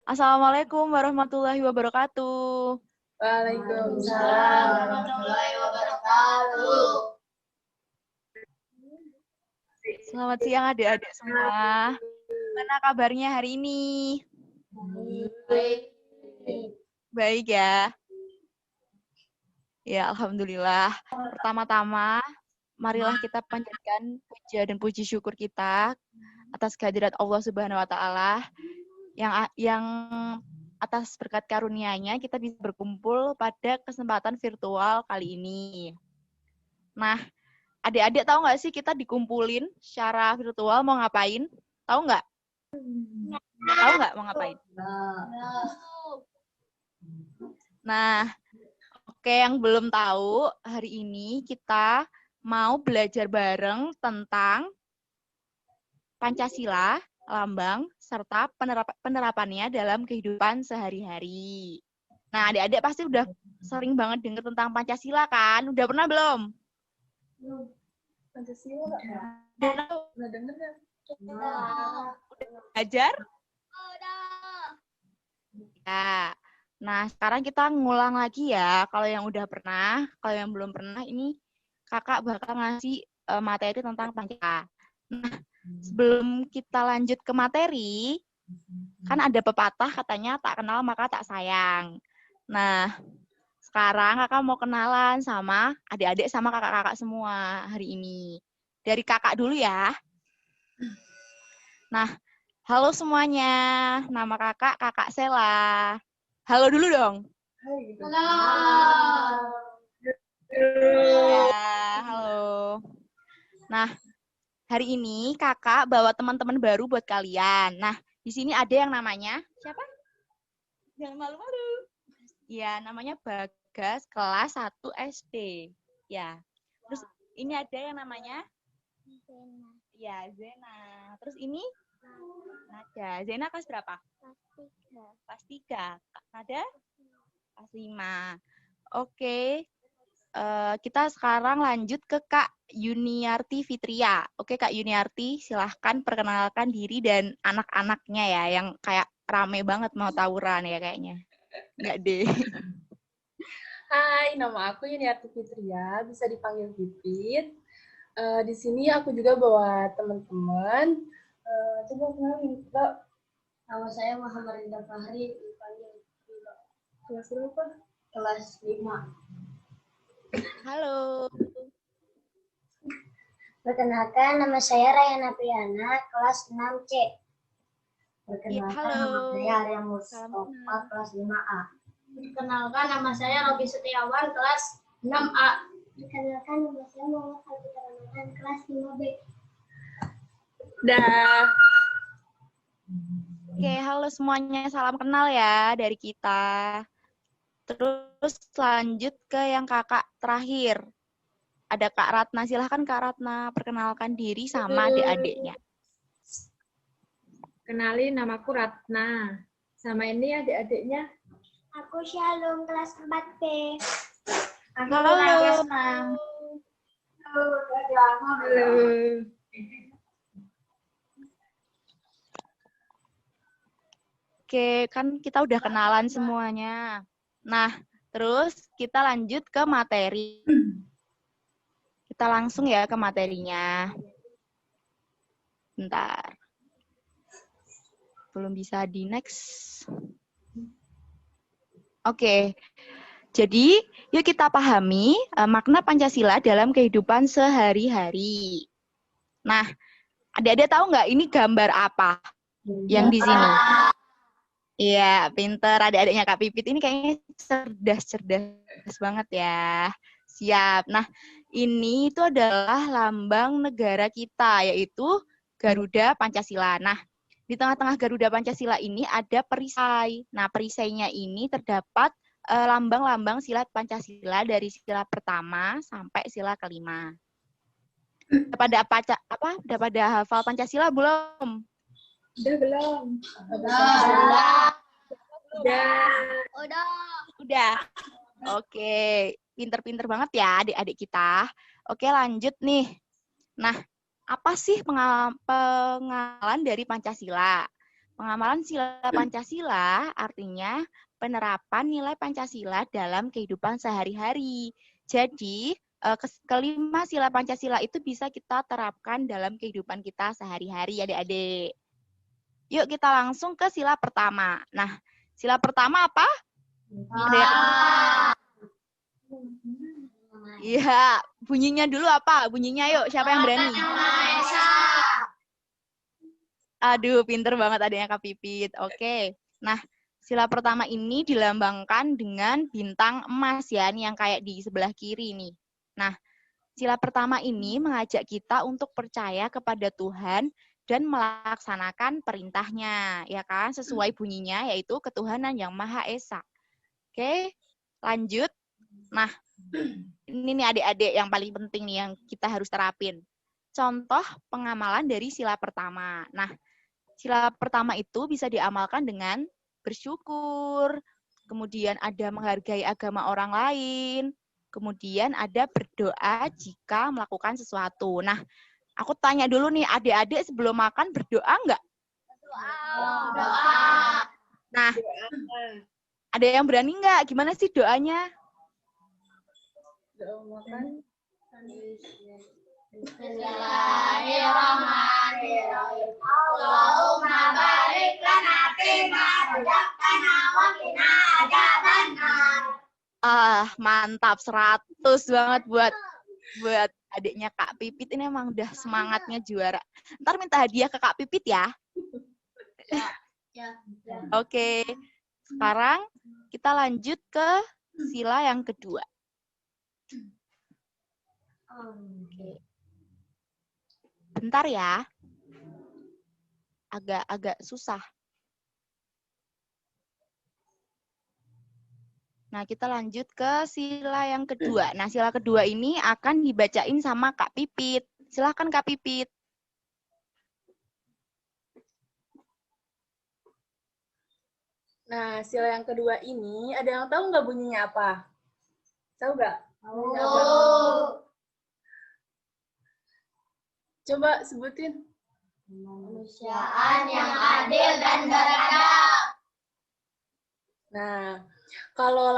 Assalamualaikum warahmatullahi wabarakatuh. Waalaikumsalam warahmatullahi wabarakatuh. Selamat siang adik-adik semua. Gimana kabarnya hari ini? Baik. Baik ya? Ya, alhamdulillah. Pertama-tama, marilah kita panjatkan puja dan puji syukur kita atas kehadirat Allah Subhanahu wa taala yang atas berkat karunia-Nya kita bisa berkumpul pada kesempatan virtual kali ini. Nah, adik-adik tahu nggak sih kita dikumpulin secara virtual mau ngapain? Tahu nggak? Tahu nggak mau ngapain? Nah, oke, yang belum tahu, hari ini kita mau belajar bareng tentang Pancasila, lambang, serta penerapannya dalam kehidupan sehari-hari. Nah, adik-adik pasti udah sering banget dengar tentang Pancasila kan? Udah pernah belum? Pancasila nggak? Udah denger kan? Udah belajar? Ya. Nah, sekarang kita ngulang lagi ya. Kalau yang udah pernah, kalau yang belum pernah, ini kakak bakal ngasih materi tentang Pancasila. Nah, sebelum kita lanjut ke materi, kan ada pepatah katanya tak kenal maka tak sayang. Nah, sekarang kakak mau kenalan sama adik-adik sama kakak-kakak semua hari ini. Dari kakak dulu ya. Nah, halo semuanya. Nama kakak Sela. Halo dulu dong. Halo. Ya, halo. Nah, hari ini kakak bawa teman-teman baru buat kalian. Nah, di sini ada yang namanya siapa? Jangan malu-malu. Ya, namanya Bagas kelas 1 SD. Ya. Terus ini ada yang namanya Zena. Ya, Zena. Terus ini Nada. Zena kelas berapa? Kelas 3. Kelas 3. Nada? Kelas 5. Oke. Kita sekarang lanjut ke Kak Yuniarti Fitria. Oke, Kak Yuniarti, silahkan perkenalkan diri dan anak-anaknya ya, yang kayak rame banget mau tawuran ya kayaknya. Enggak deh. Hai, nama aku Yuniarti Fitria, bisa dipanggil Pipit. Di sini aku juga bawa teman-teman. Coba kenalin, Kak. Nama saya Muhammad Rinda Fahri, dipanggil Rino. Kelas berapa? Kelas 5. Halo. Perkenalkan, nama saya Rayana Priyana, kelas 6C. Perkenalkan, Halo. nama saya Arya Mustafa, kelas 5A. Perkenalkan, nama saya Robi Setiawan, kelas 6A. Perkenalkan, nama saya Muhammad Alfitra Ramadan, kelas 5B. Dah. Oke, halo semuanya. Salam kenal ya dari kita. Terus lanjut ke yang kakak terakhir. Ada Kak Ratna. Silahkan Kak Ratna perkenalkan diri sama adik-adiknya. Kenalin, namaku Ratna. Sama ini adik-adiknya. Aku Shalom, kelas 4B. Aku Halo. kelas 6. Halo. Oke, kan kita udah kenalan semuanya. Nah, terus kita lanjut ke materi. Kita langsung ya ke materinya. Bentar. Belum bisa di next. Oke. Jadi, yuk kita pahami makna Pancasila dalam kehidupan sehari-hari. Nah, adik-adik tahu nggak ini gambar apa yang di sini? Iya, pinter adik-adiknya Kak Pipit. Ini kayaknya cerdas banget ya. Siap. Nah, ini itu adalah lambang negara kita, yaitu Garuda Pancasila. Nah, di tengah-tengah Garuda Pancasila ini ada perisai. Nah, perisainya ini terdapat lambang-lambang silat Pancasila dari sila pertama sampai sila kelima. Udah pada hafal Pancasila belum? Udah belum? Udah. Oke, pinter-pinter banget ya adik-adik kita. Oke, lanjut nih. Nah, apa sih pengenalan dari Pancasila? Pengamalan sila Pancasila artinya penerapan nilai Pancasila dalam kehidupan sehari-hari. Jadi, kelima sila Pancasila itu bisa kita terapkan dalam kehidupan kita sehari-hari, adik-adik. Yuk kita langsung ke sila pertama. Nah, sila pertama apa? Iya, bunyinya dulu apa? Bunyinya yuk, siapa yang berani? Aduh, pinter banget adanya Kak Pipit. Oke. Nah, sila pertama ini dilambangkan dengan bintang emas ya, nih yang kayak di sebelah kiri nih. Nah, sila pertama ini mengajak kita untuk percaya kepada Tuhan dan melaksanakan perintahnya, ya kan? Sesuai bunyinya, yaitu ketuhanan yang Maha Esa. Oke, lanjut. Nah, ini nih adik-adik yang paling penting nih yang kita harus terapin. Contoh pengamalan dari sila pertama. Nah, sila pertama itu bisa diamalkan dengan bersyukur, kemudian ada menghargai agama orang lain, kemudian ada berdoa jika melakukan sesuatu. Nah, aku tanya dulu nih, adik-adik sebelum makan berdoa nggak? Doa. Nah, ada yang berani nggak? Gimana sih doanya? Doa makan. Bismillahirrahmanirrahim. Allahumma barik lana fima razaqtana wa qina adzabannar. Mantap, 100 banget buat adiknya Kak Pipit. Ini emang udah semangatnya juara. Ntar minta hadiah ke Kak Pipit ya. Ya. Oke, sekarang kita lanjut ke sila yang kedua. Bentar ya. Agak susah. Nah, kita lanjut ke sila yang kedua. Nah, sila kedua ini akan dibacain sama Kak Pipit. Silahkan Kak Pipit. Nah, sila yang kedua ini, ada yang tahu nggak bunyinya apa? Tahu nggak? Coba sebutin. Kemanusiaan yang adil dan beradab. Nah, kalau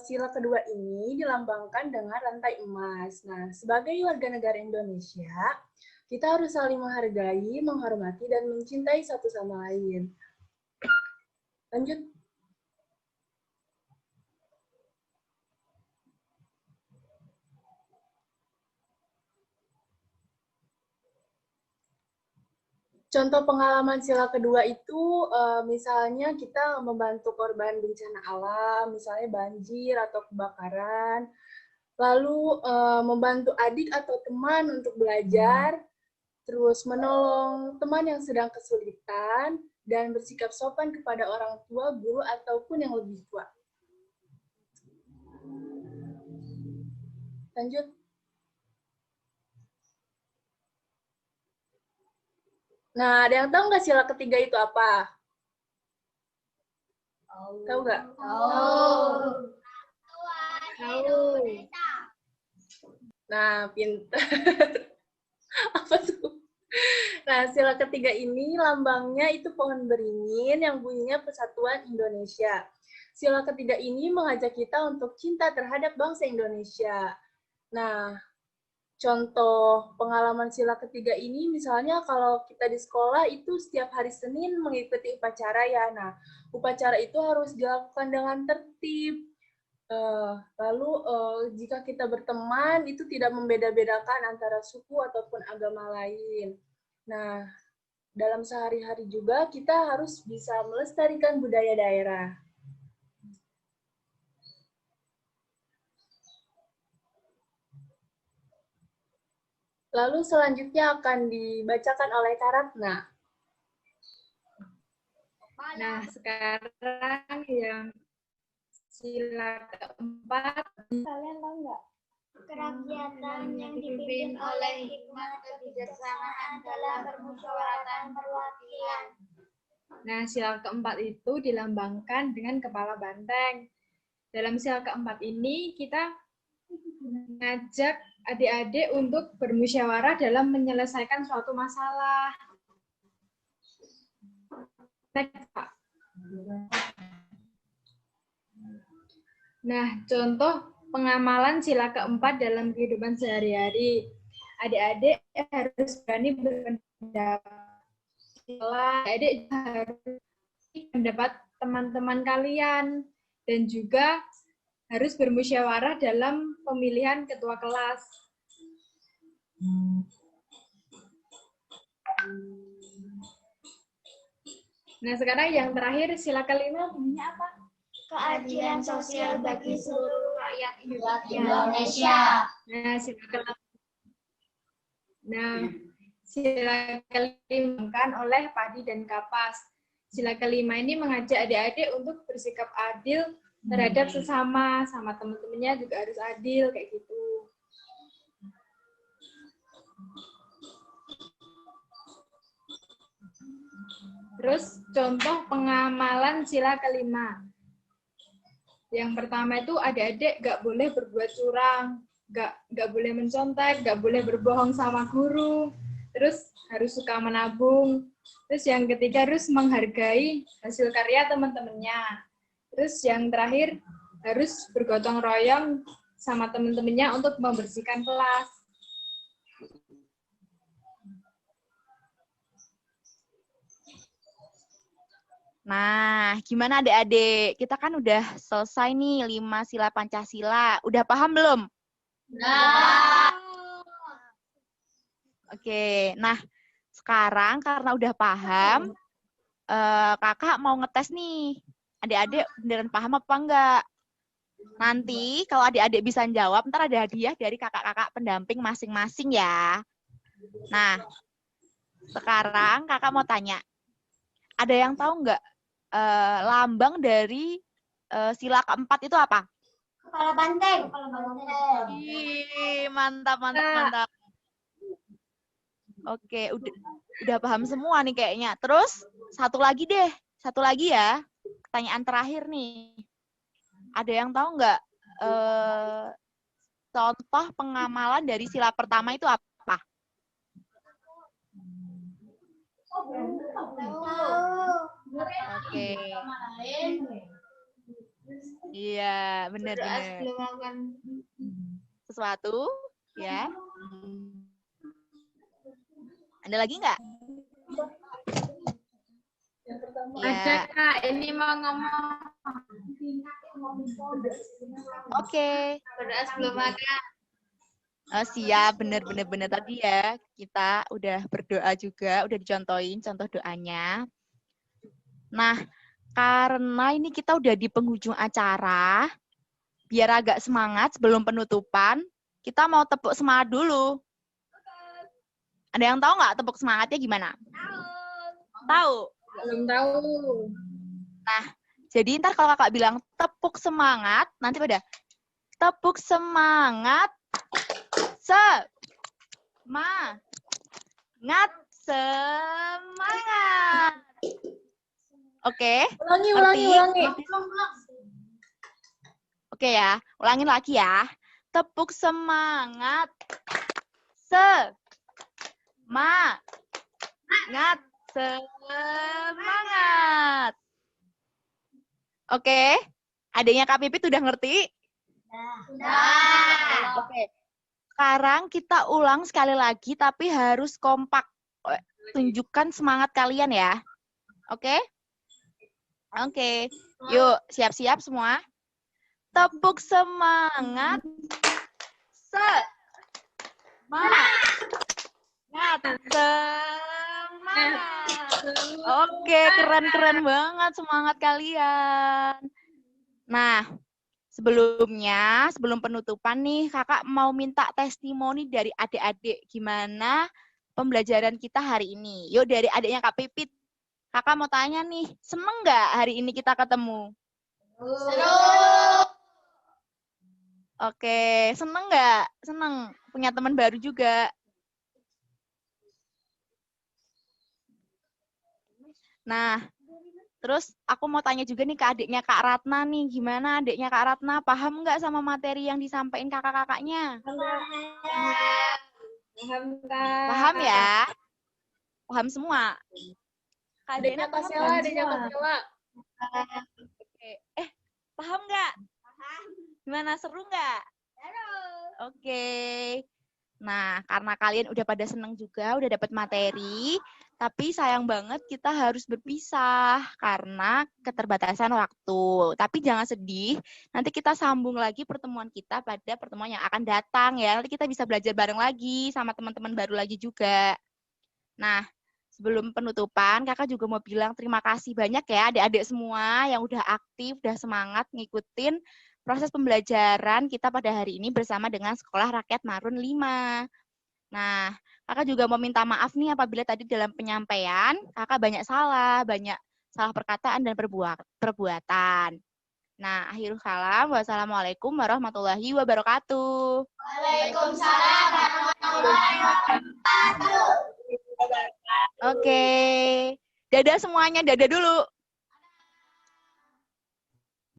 sila kedua ini dilambangkan dengan rantai emas. Nah, sebagai warga negara Indonesia, kita harus saling menghargai, menghormati, dan mencintai satu sama lain. Lanjut. Contoh pengalaman sila kedua itu, misalnya kita membantu korban bencana alam, misalnya banjir atau kebakaran, lalu membantu adik atau teman untuk belajar, terus menolong teman yang sedang kesulitan, dan bersikap sopan kepada orang tua, guru, ataupun yang lebih tua. Lanjut. Nah, ada yang tahu nggak sila ketiga itu apa? Tahu nggak? Tahu. Nah, pintar. Apa tuh? Nah, sila ketiga ini lambangnya itu pohon beringin yang bunyinya Persatuan Indonesia. Sila ketiga ini mengajak kita untuk cinta terhadap bangsa Indonesia. Nah, contoh pengalaman sila ketiga ini misalnya kalau kita di sekolah itu setiap hari Senin mengikuti upacara ya. Nah, upacara itu harus dilakukan dengan tertib. Lalu jika kita berteman itu tidak membeda-bedakan antara suku ataupun agama lain. Nah, dalam sehari-hari juga kita harus bisa melestarikan budaya daerah. Lalu selanjutnya akan dibacakan oleh Kak Ratna. Nah, sekarang yang sila keempat. Kalian tahu nggak? Kerakyatan yang dipimpin oleh hikmat kebijaksanaan dalam permusyawaratan perwakilan. Nah, sila keempat itu dilambangkan dengan kepala banteng. Dalam sila keempat ini, kita mengajak adik-adik untuk bermusyawarah dalam menyelesaikan suatu masalah. Next, Pak. Nah, contoh pengamalan sila keempat dalam kehidupan sehari-hari. Adik-adik harus berani berpendapat. Adik harus mendapat teman-teman kalian dan juga harus bermusyawarah dalam pemilihan ketua kelas. Nah, sekarang yang terakhir sila kelima bunyinya apa? Keadilan sosial bagi seluruh rakyat Indonesia. Sila kelima kan oleh Padi dan Kapas. Sila kelima ini mengajak adik-adik untuk bersikap adil terhadap sesama, sama teman-temannya juga harus adil kayak gitu. Terus contoh pengamalan sila kelima. Yang pertama itu adik-adik nggak boleh berbuat curang, nggak boleh mencontek, nggak boleh berbohong sama guru, terus harus suka menabung. Terus yang ketiga harus menghargai hasil karya teman-temannya. Terus yang terakhir harus bergotong royong sama teman-temannya untuk membersihkan kelas. Nah, gimana adik-adik? Kita kan udah selesai nih 5 sila Pancasila. Udah paham belum? Nah. Oke, nah sekarang karena udah paham, kakak mau ngetes nih. Adik-adik beneran paham apa enggak? Nanti kalau adik-adik bisa jawab, ntar ada hadiah dari kakak-kakak pendamping masing-masing ya. Nah, sekarang kakak mau tanya. Ada yang tahu nggak lambang dari sila keempat itu apa? Kepala banteng. Kepala banteng. Ih, mantap, mantap, mantap. Oke, udah paham semua nih kayaknya. Terus satu lagi deh, satu lagi ya. Pertanyaan terakhir nih. Ada yang tahu nggak contoh pengamalan dari sila pertama itu apa? Oke. Iya, benar-benar. Sesuatu, ya. Ada lagi nggak? Ada Kak, ini mau ngomong. Oke. Berdoa sebelum makan. Oh, siap, benar-benar tadi ya. Kita udah berdoa juga, udah dicontohin contoh doanya. Nah, karena ini kita udah di penghujung acara, biar agak semangat sebelum penutupan, kita mau tepuk semangat dulu. Ada yang tahu nggak tepuk semangatnya gimana? Tahu? Belum tahu. Nah, jadi ntar kalau kakak bilang tepuk semangat, nanti pada tepuk semangat, semangat, semangat. Oke? Ulangi. Oke ya, ulangin lagi ya. Tepuk semangat, semangat, semangat. Oke, adiknya Kak Pipit udah ngerti? Udah. Oke, sekarang kita ulang sekali lagi, tapi harus kompak. Tunjukkan semangat kalian ya. Oke? Oke, yuk siap-siap semua. Tepuk semangat, semangat. Oke, keren-keren banget semangat kalian. Nah, sebelum penutupan nih, kakak mau minta testimoni dari adik-adik gimana pembelajaran kita hari ini. Yuk dari adiknya Kak Pipit. Kakak mau tanya nih, seneng nggak hari ini kita ketemu? Seru. Oke, seneng nggak? Seneng. Punya teman baru juga. Nah, terus aku mau tanya juga nih ke adiknya Kak Ratna nih. Gimana adiknya Kak Ratna? Paham nggak sama materi yang disampaikan kakak-kakaknya? Paham, Kak. Paham ya? Paham semua? Kak Adeknya Zena paham Kasela, nggak? adeknya Kasela. Oke. Paham nggak? Gimana, seru nggak? Oke. Nah, karena kalian udah pada seneng juga, udah dapat materi, tapi sayang banget kita harus berpisah karena keterbatasan waktu. Tapi jangan sedih, nanti kita sambung lagi pertemuan kita pada pertemuan yang akan datang ya. Nanti kita bisa belajar bareng lagi sama teman-teman baru lagi juga. Nah, sebelum penutupan, kakak juga mau bilang terima kasih banyak ya adik-adik semua yang udah aktif, udah semangat ngikutin proses pembelajaran kita pada hari ini bersama dengan Sekolah Rakyat Marun 5. Nah, kakak juga mau minta maaf nih apabila tadi dalam penyampaian kakak banyak salah perkataan dan perbuatan. Nah, akhirul kalam. Wassalamualaikum warahmatullahi wabarakatuh. Waalaikumsalam warahmatullahi wabarakatuh. Oke. Dadah semuanya, dadah dulu.